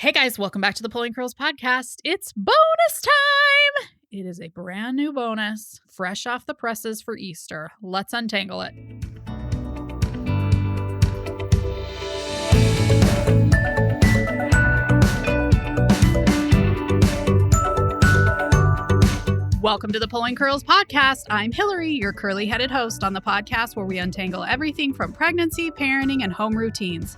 Hey guys, welcome back to the Pulling Curls podcast. It's bonus time! It is a brand new bonus, fresh off the presses for Easter. Let's untangle it. Welcome to the Pulling Curls podcast. I'm Hillary, your curly-headed host on the podcast where we untangle everything from pregnancy, parenting, and home routines.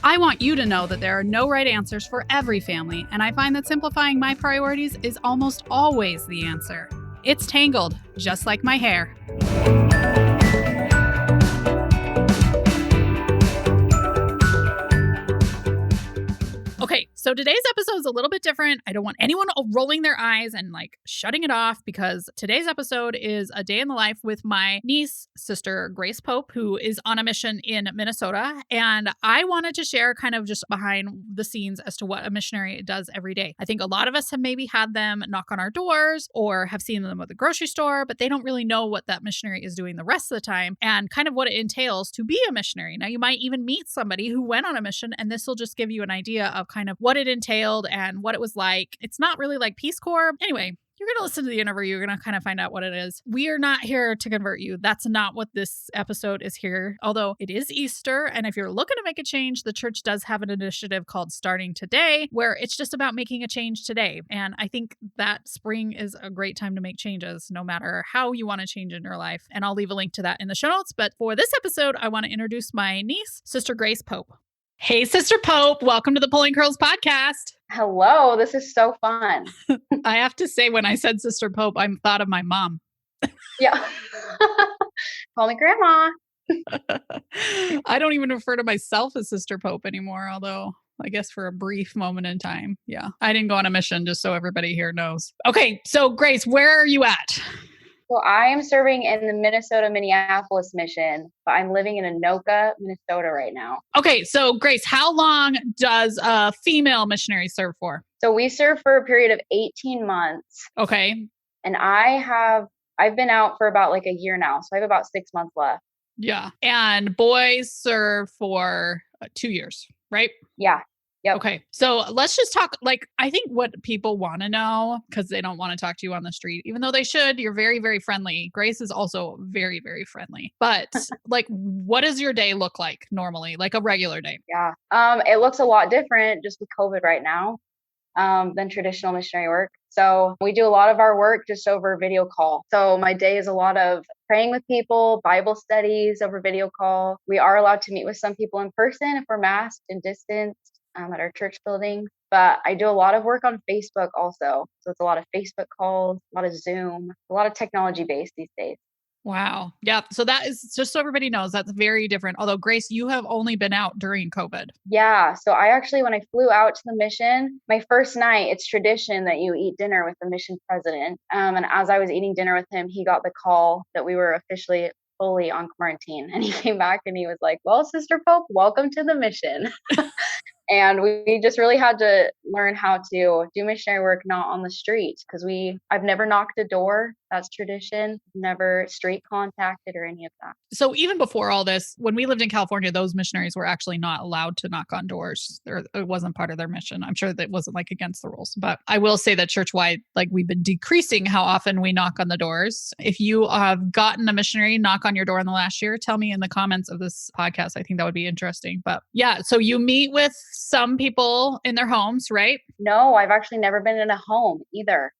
I want you to know that there are no right answers for every family, and I find that simplifying my priorities is almost always the answer. It's tangled, just like my hair. Okay, so today's episode is a little bit different. I don't want anyone rolling their eyes and shutting it off because today's episode is a day in the life with my niece, Sister Grace Pope, who is on a mission in Minnesota. And I wanted to share kind of just behind the scenes as to what a missionary does every day. I think a lot of us have maybe had them knock on our doors or have seen them at the grocery store, but they don't really know what that missionary is doing the rest of the time and kind of what it entails to be a missionary. Now, you might even meet somebody who went on a mission, and this will just give you an idea of kind of what it entailed and what it was like. It's not really like Peace Corps. Anyway, you're going to listen to the interview. You're going to kind of find out what it is. We are not here to convert you. That's not what this episode is here. Although it is Easter. And if you're looking to make a change, the church does have an initiative called Starting Today, where it's just about making a change today. And I think that spring is a great time to make changes, no matter how you want to change in your life. And I'll leave a link to that in the show notes. But for this episode, I want to introduce my niece, Sister Grace Pope. Hey, Sister Pope, welcome to the Pulling Curls podcast. Hello, this is so fun. I have to say, when I said Sister Pope, I thought of my mom. Yeah. Call me Grandma. I don't even refer to myself as Sister Pope anymore, although I guess for a brief moment in time. Yeah, I didn't go on a mission, just so everybody here knows. Okay, so Grace, where are you at? So I am serving in the Minneapolis Mission, but I'm living in Anoka, Minnesota right now. Okay, so Grace, how long does a female missionary serve for? So we serve for a period of 18 months. Okay. And I've been out for about a year now. So I have about 6 months left. Yeah. And boys serve for 2 years, right? Yeah. Yep. Okay. So let's just talk, I think what people want to know, because they don't want to talk to you on the street, even though they should. You're very, very friendly. Grace is also very, very friendly. But what does your day look like normally, like a regular day? Yeah. It looks a lot different just with COVID right now than traditional missionary work. So we do a lot of our work just over video call. So my day is a lot of praying with people, Bible studies over video call. We are allowed to meet with some people in person if we're masked and distanced. At our church building, but I do a lot of work on Facebook also. So it's a lot of Facebook calls, a lot of Zoom, a lot of technology based these days. Wow. Yeah. So that is, just so everybody knows, that's very different. Although Grace, you have only been out during COVID. Yeah. So I actually, when I flew out to the mission, my first night, it's tradition that you eat dinner with the mission president. And as I was eating dinner with him, he got the call that we were officially fully on quarantine. And he came back and he was like, well, Sister Pope, welcome to the mission. And we just really had to learn how to do missionary work not on the street because I've never knocked a door. That's tradition. Never street contacted or any of that. So even before all this, when we lived in California, those missionaries were actually not allowed to knock on doors. It wasn't part of their mission. I'm sure that wasn't against the rules. But I will say that church-wide, we've been decreasing how often we knock on the doors. If you have gotten a missionary knock on your door in the last year, tell me in the comments of this podcast. I think that would be interesting. But yeah, so you meet with some people in their homes, right? No, I've actually never been in a home either.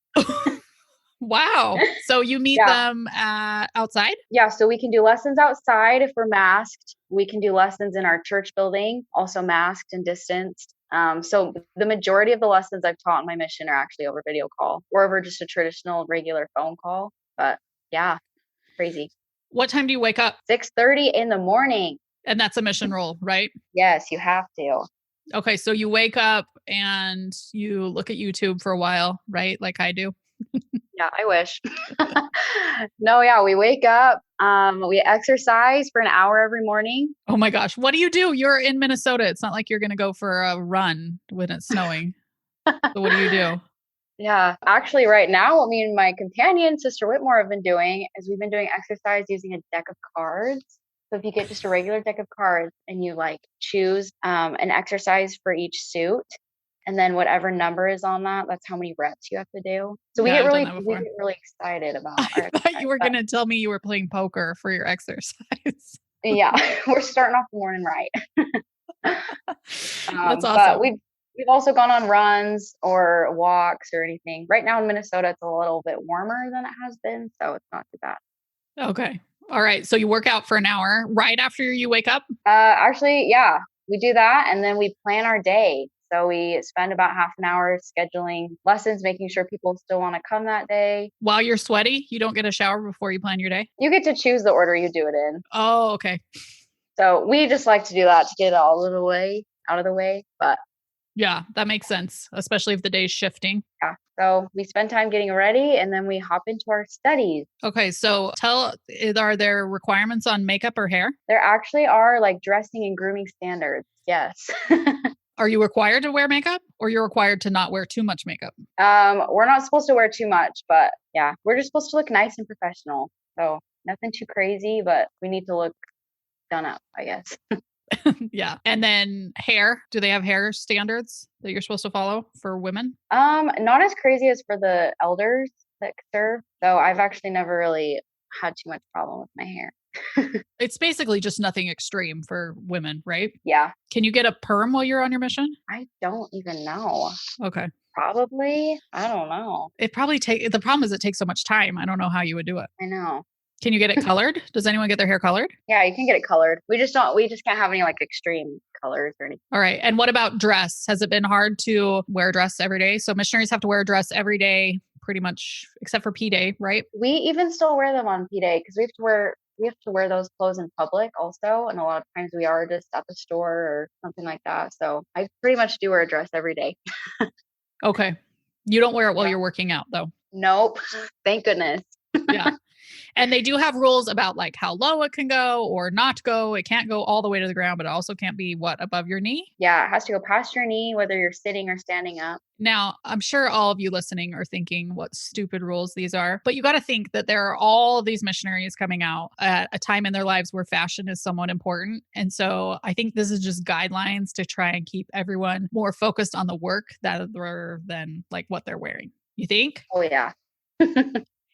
Wow. So you meet them outside? Yeah. So we can do lessons outside if we're masked. We can do lessons in our church building, also masked and distanced. So the majority of the lessons I've taught in my mission are actually over video call or over just a traditional regular phone call. But yeah, crazy. What time do you wake up? 6:30 in the morning. And that's a mission rule, right? Yes, you have to. Okay. So you wake up and you look at YouTube for a while, right? Like I do. Yeah, I wish. No, yeah, we wake up, we exercise for an hour every morning. Oh my gosh. What do you do? You're in Minnesota. It's not like you're going to go for a run when it's snowing. So what do you do? Yeah, actually right now, what me and my companion, Sister Whitmore, have been doing is we've been doing exercise using a deck of cards. So if you get just a regular deck of cards and you choose an exercise for each suit, And then whatever number is on that, that's how many reps you have to do. So we Yeah, get I've done really, that we before. get really excited about I our thought you exercise. were going to tell me you were playing poker for your exercise. Yeah, we're starting off the morning right. That's But awesome. we've also gone on runs or walks or anything. Right now in Minnesota, it's a little bit warmer than it has been, so it's not too bad. Okay. All right. So you work out for an hour right after you wake up? Actually, yeah, we do that, and then we plan our day. So we spend about half an hour scheduling lessons, making sure people still want to come that day. While you're sweaty, you don't get a shower before you plan your day? You get to choose the order you do it in. Oh, okay. So we just like to do that to get it all out of the way. But Yeah, that makes sense, especially if the day's shifting. yeah, so we spend time getting ready, and then we hop into our studies. Okay, so are there requirements on makeup or hair? There actually are like dressing and grooming standards. Yes. Are you required to wear makeup or you're required to not wear too much makeup? We're not supposed to wear too much, but yeah, we're just supposed to look nice and professional. So nothing too crazy, but we need to look done up, I guess. Yeah. And then hair, do they have hair standards that you're supposed to follow for women? Not as crazy as for the elders that serve. So I've actually never really had too much problem with my hair. It's basically just nothing extreme for women, right? Yeah, Can you get a perm while you're on your mission? I don't even know. Okay. Probably. I don't know. The problem is it takes so much time. I don't know how you would do it. I know. Can you get it colored? Does anyone get their hair colored? Yeah, you can get it colored. We just can't have any like extreme colors or anything. All right. And what about dress? Has it been hard to wear a dress every day? So missionaries have to wear a dress every day, pretty much, except for P Day, right? We even still wear them on P Day because we have to wear those clothes in public also, and a lot of times we are just at the store or something like that. So I pretty much do wear a dress every day. Okay. You don't wear it while Yeah. you're working out, though. Nope. Thank goodness. Yeah. And they do have rules about like how low it can go or not go. It can't go all the way to the ground, but it also can't be above your knee. Yeah, it has to go past your knee, whether you're sitting or standing up. Now, I'm sure all of you listening are thinking what stupid rules these are, but you got to think that there are all of these missionaries coming out at a time in their lives where fashion is somewhat important. And so I think this is just guidelines to try and keep everyone more focused on the work rather than like what they're wearing. You think? Oh yeah.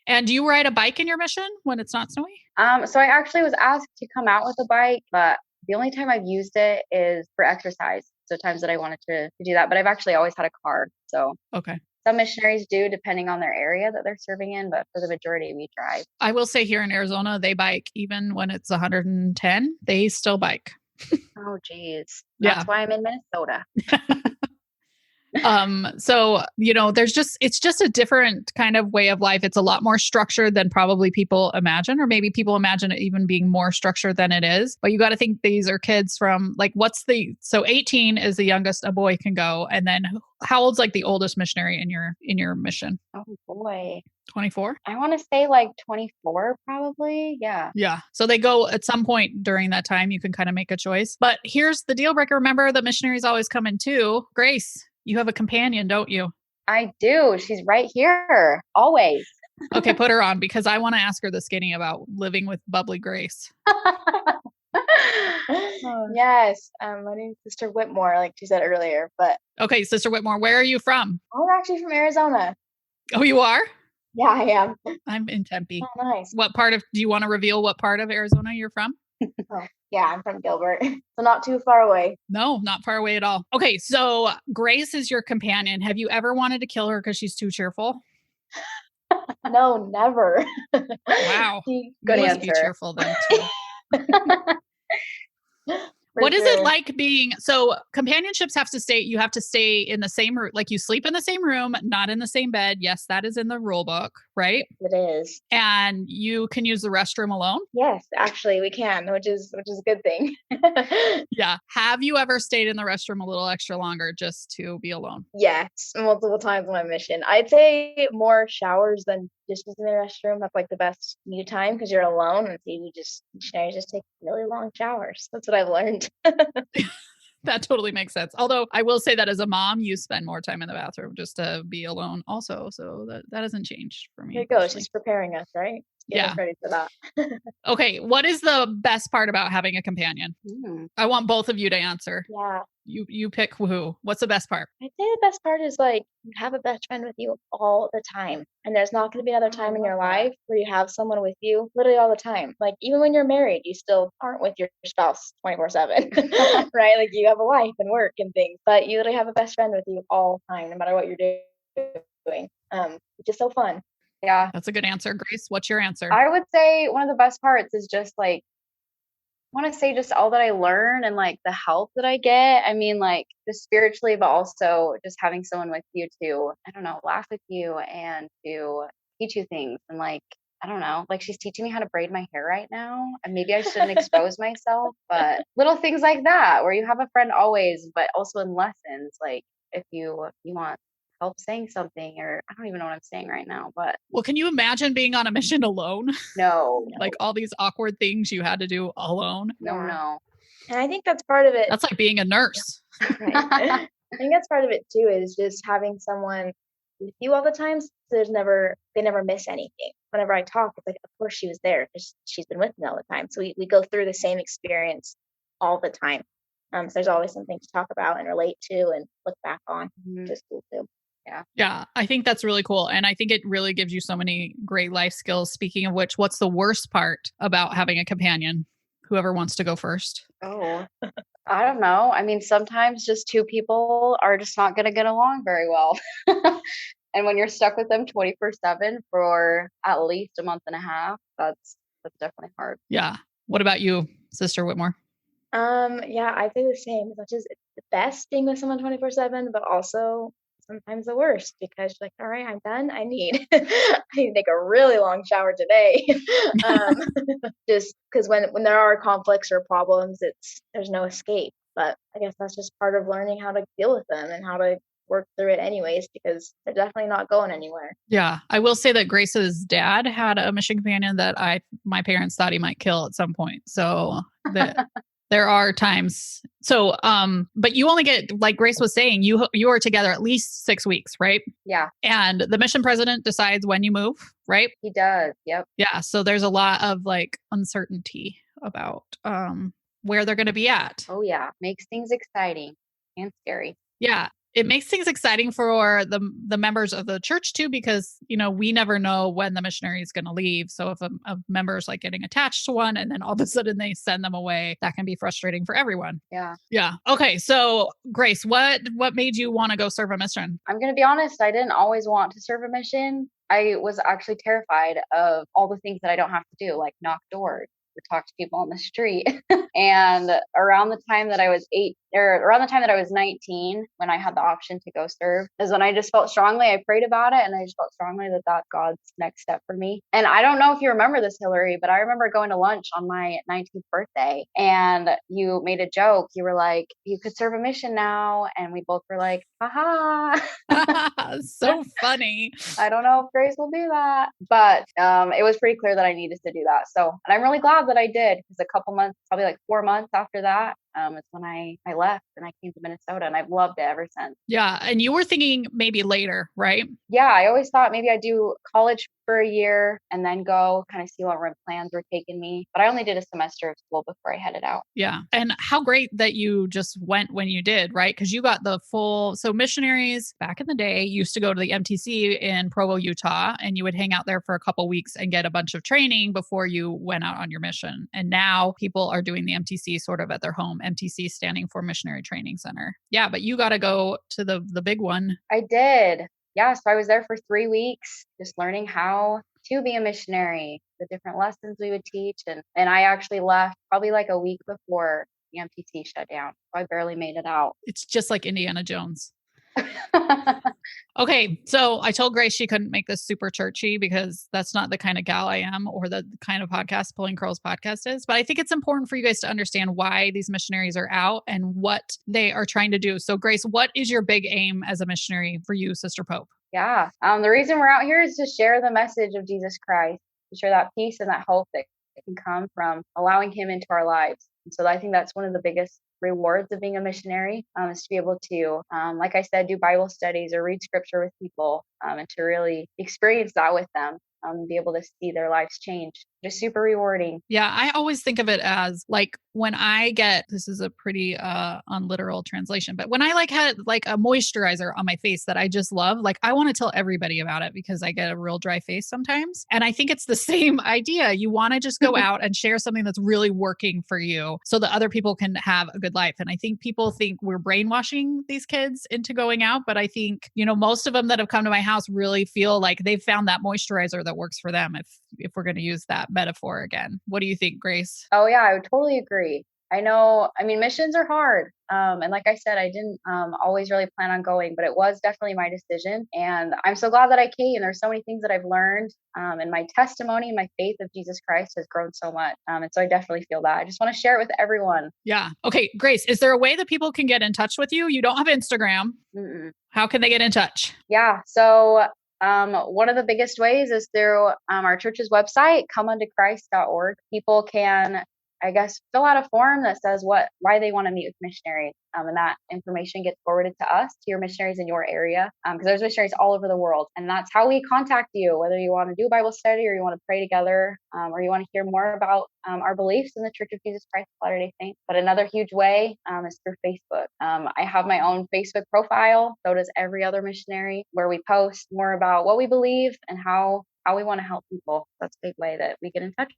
And do you ride a bike in your mission when it's not snowy? So I actually was asked to come out with a bike, but the only time I've used it is for exercise. So times that I wanted to do that, but I've actually always had a car. So Okay. some missionaries do depending on their area that they're serving in, but for the majority we drive. I will say here in Arizona, they bike even when it's 110, they still bike. Oh geez. Yeah. That's why I'm in Minnesota. So, it's just a different kind of way of life. It's a lot more structured than probably people imagine, or maybe people imagine it even being more structured than it is. But you got to think these are kids from like, so 18 is the youngest a boy can go. And then how old's like the oldest missionary in your mission? Oh boy. 24? I want to say like 24 probably. Yeah. Yeah. So they go at some point during that time, you can kind of make a choice. But here's the deal breaker. Remember, the missionaries always come in too. Grace, you have a companion, don't you? I do. She's right here. Always. Okay, put her on because I want to ask her the skinny about living with bubbly Grace. Yes, my name is Sister Whitmore, like she said earlier. But Okay, Sister Whitmore, where are you from? I'm actually from Arizona. Oh, you are? Yeah, I am. I'm in Tempe. Oh, nice. Do you want to reveal what part of Arizona you're from? Oh, yeah, I'm from Gilbert, so not too far away. No, not far away at all. Okay, so Grace is your companion. Have you ever wanted to kill her because she's too cheerful? No, never. Wow. Good You must be answer. cheerful then too. For What is it sure. like so companionships you have to stay in the same room, like you sleep in the same room, not in the same bed. Yes, that is in the rule book, right? It is. And you can use the restroom alone. Yes, actually, we can, which is a good thing. Yeah. Have you ever stayed in the restroom a little extra longer just to be alone? Yes, multiple times on my mission. I'd say more showers than just using the restroom. That's like the best me time because you're alone and see missionaries just take really long showers. That's what I've learned. That totally makes sense. Although I will say that as a mom, you spend more time in the bathroom just to be alone also. So that hasn't changed for me. Here it goes. personally. She's preparing us, right? Get Yeah. us ready for that. Okay. What is the best part about having a companion? I want both of you to answer. Yeah. You pick who. What's the best part? I'd say the best part is like you have a best friend with you all the time. And there's not going to be another time in your life where you have someone with you literally all the time. Like even when you're married, you still aren't with your spouse 24/7, right? Like you have a life and work and things, but you literally have a best friend with you all the time, no matter what you're doing. Which is so fun. Yeah. That's a good answer. Grace, what's your answer? I would say one of the best parts is just like, I want to say just all that I learn and like the help that I get. I mean, like just spiritually, but also just having someone with you to, I don't know, laugh with you and to teach you things. And like, I don't know, like she's teaching me how to braid my hair right now. And maybe I shouldn't expose myself, but little things like that where you have a friend always, but also in lessons, like if you want help saying something, or I don't even know what I'm saying right now, but Well, can you imagine being on a mission alone? no, Like all these awkward things you had to do alone? no, Yeah. no. And I think that's part of it. That's like being a nurse. Right. I think that's part of it too, is just having someone with you all the time. So they never miss anything. Whenever I talk, it's like, of course she was there because she's been with me all the time. So we go through the same experience all the time. So there's always something to talk about and relate to and look back on, which is cool too. Yeah, I think that's really cool. And I think it really gives you so many great life skills. Speaking of which, what's the worst part about having a companion? Whoever wants to go first. Oh, I don't know. I mean, sometimes just two people are just not going to get along very well. And when you're stuck with them 24/7 for at least a month and a half, that's definitely hard. Yeah. What about you, Sister Whitmore? Yeah, I do the same. As much as it's the best being with someone 24/7, but also sometimes the worst because you're like, all right, I'm done. I need I need to take a really long shower today. um, just because when there are conflicts or problems, there's no escape. But I guess that's just part of learning how to deal with them and how to work through it anyways, because they're definitely not going anywhere. Yeah. I will say that Grace's dad had a mission companion that my parents thought he might kill at some point. So there are times. So, but you only get, like Grace was saying, you are together at least 6 weeks, right? Yeah, And the mission president decides when you move, right? he does. Yep. Yeah. So there's a lot of like uncertainty about where they're going to be at. Oh, yeah. Makes things exciting and scary. Yeah. It makes things exciting for the members of the church too, because, we never know when the missionary is going to leave. So if a member is like getting attached to one and then all of a sudden they send them away, that can be frustrating for everyone. Yeah. Yeah. Okay. So Grace, what made you want to go serve a mission? I'm going to be honest. I didn't always want to serve a mission. I was actually terrified of all the things that I don't have to do, like knock doors or talk to people on the street. And around the time that I was 19, when I had the option to go serve, is when I just felt strongly. I prayed about it and I just felt strongly that that's God's next step for me. And I don't know if you remember this, Hillary, but I remember going to lunch on my 19th birthday and you made a joke. You were like, you could serve a mission now. And we both were like, haha. So funny. I don't know if Grace will do that, but it was pretty clear that I needed to do that. So, and I'm really glad that I did, because a couple months, probably like 4 months after that, is when I left and I came to Minnesota, and I've loved it ever since. Yeah. And you were thinking maybe later, right? Yeah, I always thought maybe I'd do college for a year and then go kind of see what plans were taking me. But I only did a semester of school before I headed out. Yeah. And how great that you just went when you did, right? Because you got the full. So missionaries back in the day used to go to the MTC in Provo, Utah, and you would hang out there for a couple weeks and get a bunch of training before you went out on your mission. And now people are doing the MTC sort of at their home. MTC standing for Missionary Training Center. Yeah, but you got to go to the big one. I did. Yeah, so I was there for 3 weeks, just learning how to be a missionary, the different lessons we would teach. And I actually left probably like a week before the MTC shut down. So I barely made it out. It's just like Indiana Jones. Okay, so I told Grace she couldn't make this super churchy because that's not the kind of gal I am, or the kind of podcast Pulling Curls podcast is. But I think it's important for you guys to understand why these missionaries are out and what they are trying to do. So Grace, what is your big aim as a missionary for you, Sister Pope? Yeah, the reason we're out here is to share the message of Jesus Christ, to share that peace and that hope that can come from allowing him into our lives. And so I think that's one of the biggest rewards of being a missionary, is to be able to, like I said, do Bible studies or read scripture with people, and to really experience that with them. be able to see their lives change. Just super rewarding. Yeah, I always think of it as like when I get, this is a pretty unliteral translation, but when I like had like a moisturizer on my face that I just love, like I want to tell everybody about it because I get a real dry face sometimes. And I think it's the same idea. You want to just go out and share something that's really working for you so that other people can have a good life. And I think people think we're brainwashing these kids into going out, but I think, most of them that have come to my house really feel like they've found that moisturizer that works for them, if we're going to use that metaphor again. What do you think, Grace? Oh yeah, I would totally agree. I know, missions are hard. And like I said, I didn't always really plan on going, but it was definitely my decision. And I'm so glad that I came. There's so many things that I've learned, and my testimony, my faith of Jesus Christ has grown so much. And so I definitely feel that. I just want to share it with everyone. Yeah. Okay, Grace, is there a way that people can get in touch with you? You don't have Instagram. Mm-mm. How can they get in touch? Yeah. So one of the biggest ways is through our church's website, comeuntochrist.org. People can, I guess, fill out a form that says why they want to meet with missionaries. And that information gets forwarded to us, to your missionaries in your area, because there's missionaries all over the world. And that's how we contact you, whether you want to do a Bible study or you want to pray together, or you want to hear more about our beliefs in the Church of Jesus Christ of Latter-day Saints. But another huge way is through Facebook. I have my own Facebook profile, so does every other missionary, where we post more about what we believe and how we want to help people. That's a big way that we get in touch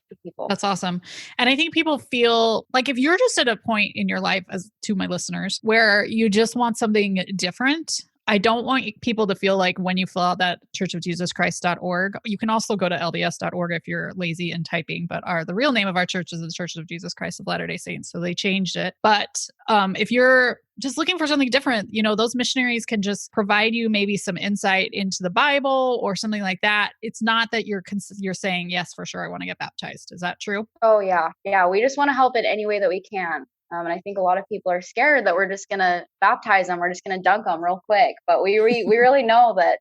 with people. That's awesome. And I think people feel like if you're just at a point in your life, as to my listeners, where you just want something different, I don't want people to feel like when you fill out that churchofjesuschrist.org, you can also go to lds.org if you're lazy in typing, but the real name of our church is the Church of Jesus Christ of Latter-day Saints. So they changed it. But if you're just looking for something different, those missionaries can just provide you maybe some insight into the Bible or something like that. It's not that you're saying, yes, for sure, I want to get baptized. Is that true? Oh yeah. Yeah. We just want to help in any way that we can. And I think a lot of people are scared that we're just going to baptize them. We're just going to dunk them real quick. But we really know that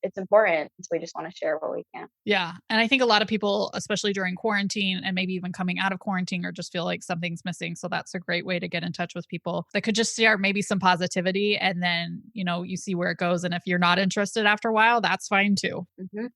it's important. So we just want to share what we can. Yeah. And I think a lot of people, especially during quarantine and maybe even coming out of quarantine, or just feel like something's missing. So that's a great way to get in touch with people that could just share maybe some positivity. And then, you see where it goes. And if you're not interested after a while, that's fine too. Mm-hmm.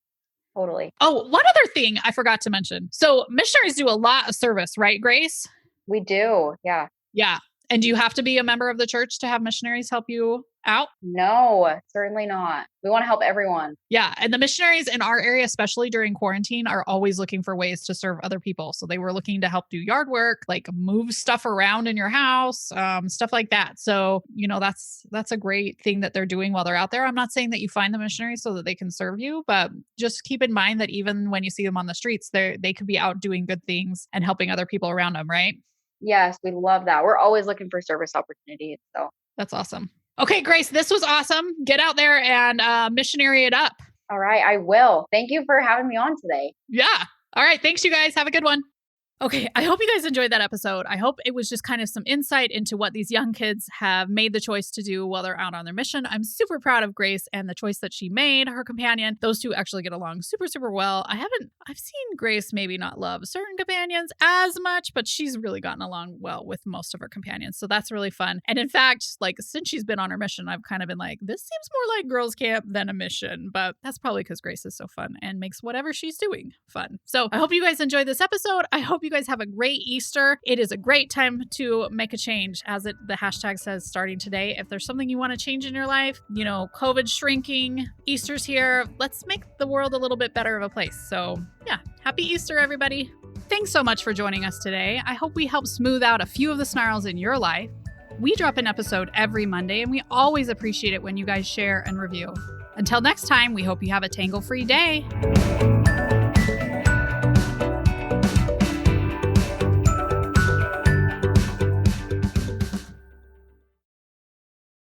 Totally. Oh, one other thing I forgot to mention. So missionaries do a lot of service, right, Grace? We do. Yeah. Yeah. And do you have to be a member of the church to have missionaries help you out? No, certainly not. We want to help everyone. Yeah. And the missionaries in our area, especially during quarantine, are always looking for ways to serve other people. So they were looking to help do yard work, like move stuff around in your house, stuff like that. So, that's a great thing that they're doing while they're out there. I'm not saying that you find the missionaries so that they can serve you, but just keep in mind that even when you see them on the streets, they could be out doing good things and helping other people around them, right? Yes, we love that. We're always looking for service opportunities. So that's awesome. Okay, Grace, this was awesome. Get out there and missionary it up. All right, I will. Thank you for having me on today. Yeah. All right. Thanks, you guys. Have a good one. Okay, I hope you guys enjoyed that episode. I hope it was just kind of some insight into what these young kids have made the choice to do while they're out on their mission. I'm super proud of Grace and the choice that she made, her companion. Those two actually get along super, super well. I've seen Grace maybe not love certain companions as much, but she's really gotten along well with most of her companions. So that's really fun. And in fact, like since she's been on her mission, I've kind of been like, this seems more like girls' camp than a mission. But that's probably because Grace is so fun and makes whatever she's doing fun. So I hope you guys enjoyed this episode. I hope you guys have a great Easter. It is a great time to make a change, as the hashtag says, starting today. If there's something you want to change in your life, COVID shrinking, Easter's here. Let's make the world a little bit better of a place. So yeah, happy Easter, everybody. Thanks so much for joining us today. I hope we helped smooth out a few of the snarls in your life. We drop an episode every Monday, and we always appreciate it when you guys share and review. Until next time, we hope you have a tangle-free day.